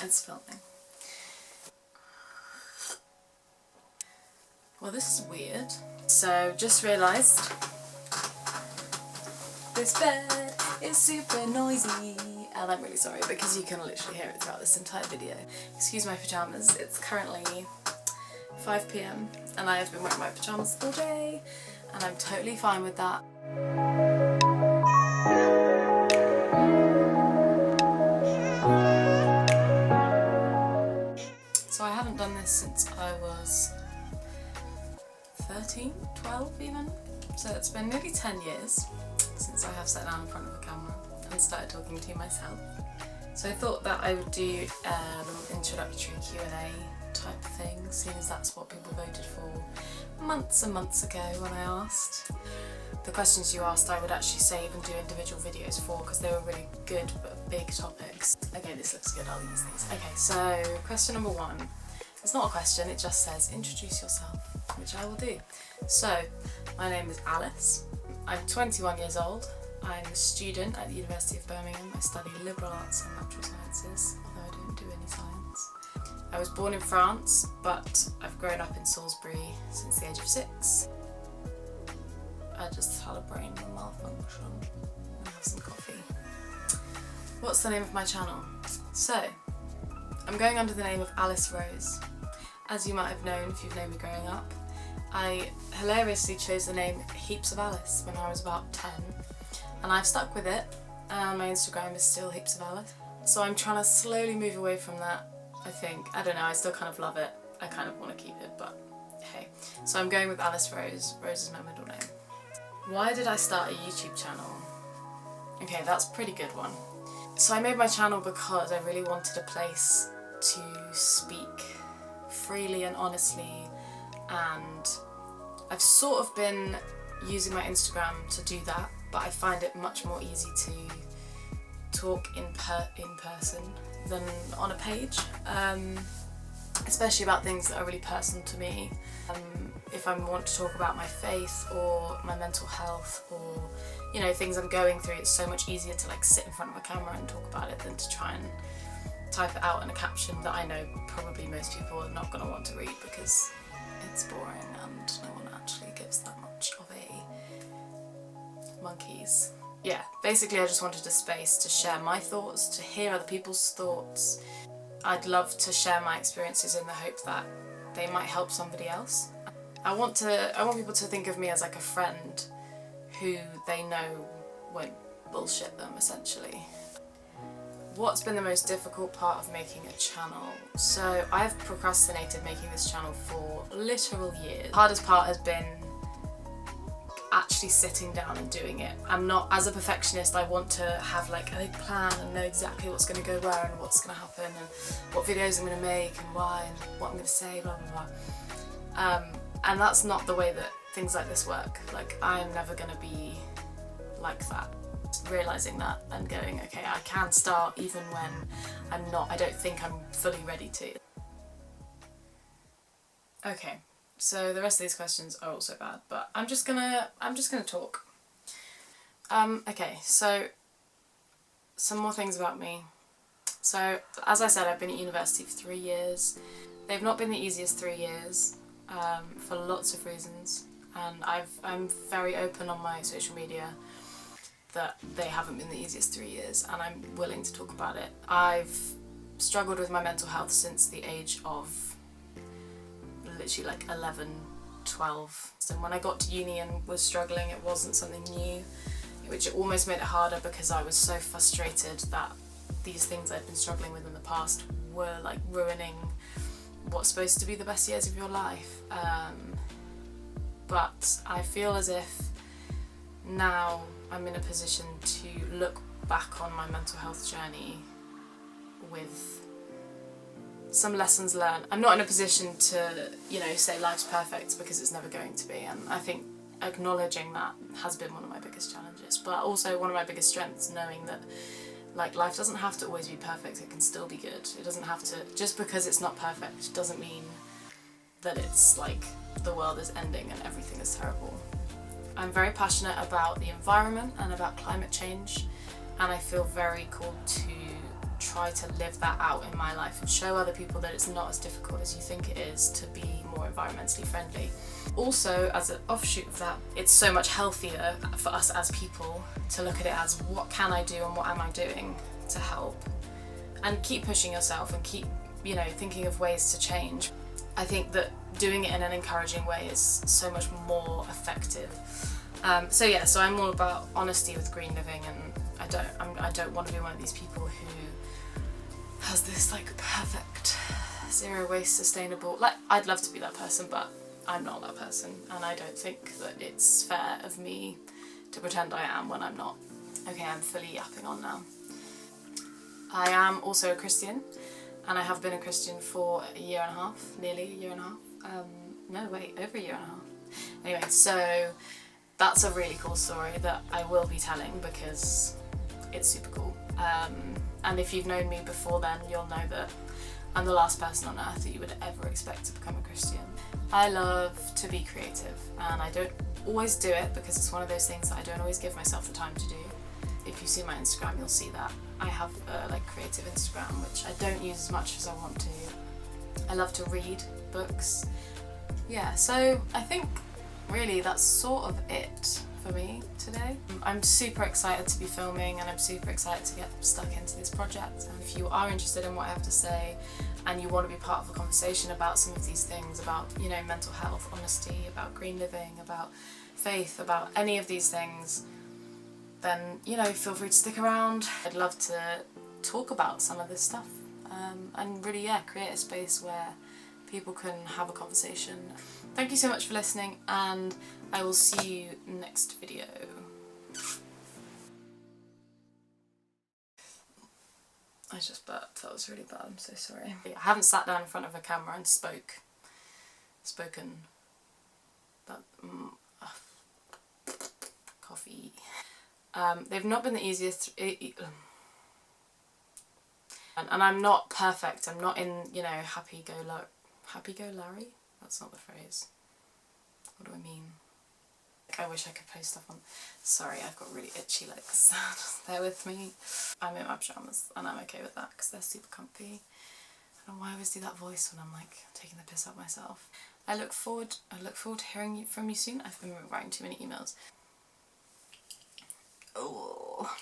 It's filming. Well, this is weird. So, just realised this bed is super noisy. And I'm really sorry because you can literally hear it throughout this entire video. Excuse my pyjamas, it's currently 5 PM and I have been wearing my pyjamas all day and I'm totally fine with that. So I haven't done this since I was 13, 12 even. So it's been nearly 10 years since I have sat down in front of a camera and started talking to myself. So I thought that I would do an introductory Q&A type thing, seeing as that's what people voted for months and months ago when I asked. The questions you asked I would actually save and do individual videos for because they were really good but big topics. Okay, this looks good, I'll use these. Okay, so question number 1. It's not a question, it just says introduce yourself, which I will do. So, my name is Alice. I'm 21 years old. I'm a student at the University of Birmingham. I study liberal arts and natural sciences, although I don't do any science. I was born in France, but I've grown up in Salisbury since the age of 6. I just had a brain malfunction and have some coffee. What's the name of my channel? So, I'm going under the name of Alice Rose. As you might have known if you've known me growing up, I hilariously chose the name Heaps of Alice when I was about 10, and I've stuck with it, and my Instagram is still Heaps of Alice. So I'm trying to slowly move away from that, I think. I don't know, I still kind of love it. I kind of want to keep it, but hey. So I'm going with Alice Rose. Rose is my middle name. Why did I start a YouTube channel? Okay, that's a pretty good one. So I made my channel because I really wanted a place to speak freely and honestly, and I've sort of been using my Instagram to do that, but I find it much more easy to talk in person than on a page, especially about things that are really personal to me. If I want to talk about my faith or my mental health or, you know, things I'm going through, it's so much easier to like sit in front of a camera and talk about it than to try and type it out in a caption that I know probably most people are not going to want to read because it's boring and no one actually gives that much of a monkeys. Yeah, basically I just wanted a space to share my thoughts, to hear other people's thoughts. I'd love to share my experiences in the hope that they might help somebody else. I want people to think of me as like a friend who they know won't bullshit them, essentially. What's been the most difficult part of making a channel? So I've procrastinated making this channel for literal years. The hardest part has been actually sitting down and doing it. I'm not, as a perfectionist, I want to have like a big plan and know exactly what's going to go where and what's going to happen and what videos I'm going to make and why and what I'm going to say, blah blah blah. And that's not the way that things like this work. Like, I'm never going to be like that. Realising that and going, okay, I can start even when I don't think I'm fully ready to. Okay, so the rest of these questions are also bad, but I'm just gonna talk. Okay, so some more things about me. So, as I said, I've been at university for 3 years. They've not been the easiest 3 years, for lots of reasons, and I'm very open on my social media that they haven't been the easiest 3 years, and I'm willing to talk about it. I've struggled with my mental health since the age of literally like 11, 12. And when I got to uni and was struggling, it wasn't something new, which almost made it harder because I was so frustrated that these things I'd been struggling with in the past were like ruining what's supposed to be the best years of your life. But I feel as if now I'm in a position to look back on my mental health journey with some lessons learned. I'm not in a position to, you know, say life's perfect because it's never going to be, and I think acknowledging that has been one of my biggest challenges, but also one of my biggest strengths, knowing that like life doesn't have to always be perfect, it can still be good. It doesn't have to, just because it's not perfect doesn't mean that it's like the world is ending and everything is terrible. I'm very passionate about the environment and about climate change, and I feel very called to try to live that out in my life and show other people that it's not as difficult as you think it is to be more environmentally friendly. Also, as an offshoot of that, it's so much healthier for us as people to look at it as what can I do and what am I doing to help, and keep pushing yourself and keep, you know, thinking of ways to change. I think that doing it in an encouraging way is so much more effective. So I'm all about honesty with green living, and I don't want to be one of these people who has this like perfect zero waste sustainable, like I'd love to be that person, but I'm not that person, and I don't think that it's fair of me to pretend I am when I'm not. Okay, I'm fully yapping on now. I am also a Christian, and I have been a Christian for a year and a half, nearly a year and a half. Over a year and a half. Anyway, so that's a really cool story that I will be telling because it's super cool. And if you've known me before then, you'll know that I'm the last person on earth that you would ever expect to become a Christian. I love to be creative, and I don't always do it because it's one of those things that I don't always give myself the time to do. If you see my Instagram, you'll see that I have a creative Instagram, which I don't use as much as I want to. I love to read books. Yeah, so I think really that's sort of it for me today. I'm super excited to be filming, and I'm super excited to get stuck into this project. And if you are interested in what I have to say and you want to be part of a conversation about some of these things, about, you know, mental health, honesty, about green living, about faith, about any of these things, then, you know, feel free to stick around. I'd love to talk about some of this stuff, and really, create a space where people can have a conversation. Thank you so much for listening, and I will see you next video. I just burped, that was really bad, I'm so sorry. I haven't sat down in front of a camera and spoken that coffee. They've not been the easiest, and I'm not perfect. I'm not in, you know, happy-go-Larry? That's not the phrase. What do I mean? I wish I could post stuff on. Sorry, I've got really itchy legs. Just bear with me. I'm in my pyjamas, and I'm okay with that because they're super comfy. I don't know why I always do that voice when I'm like taking the piss out myself. I look forward to hearing from you soon. I've been writing too many emails. Oh.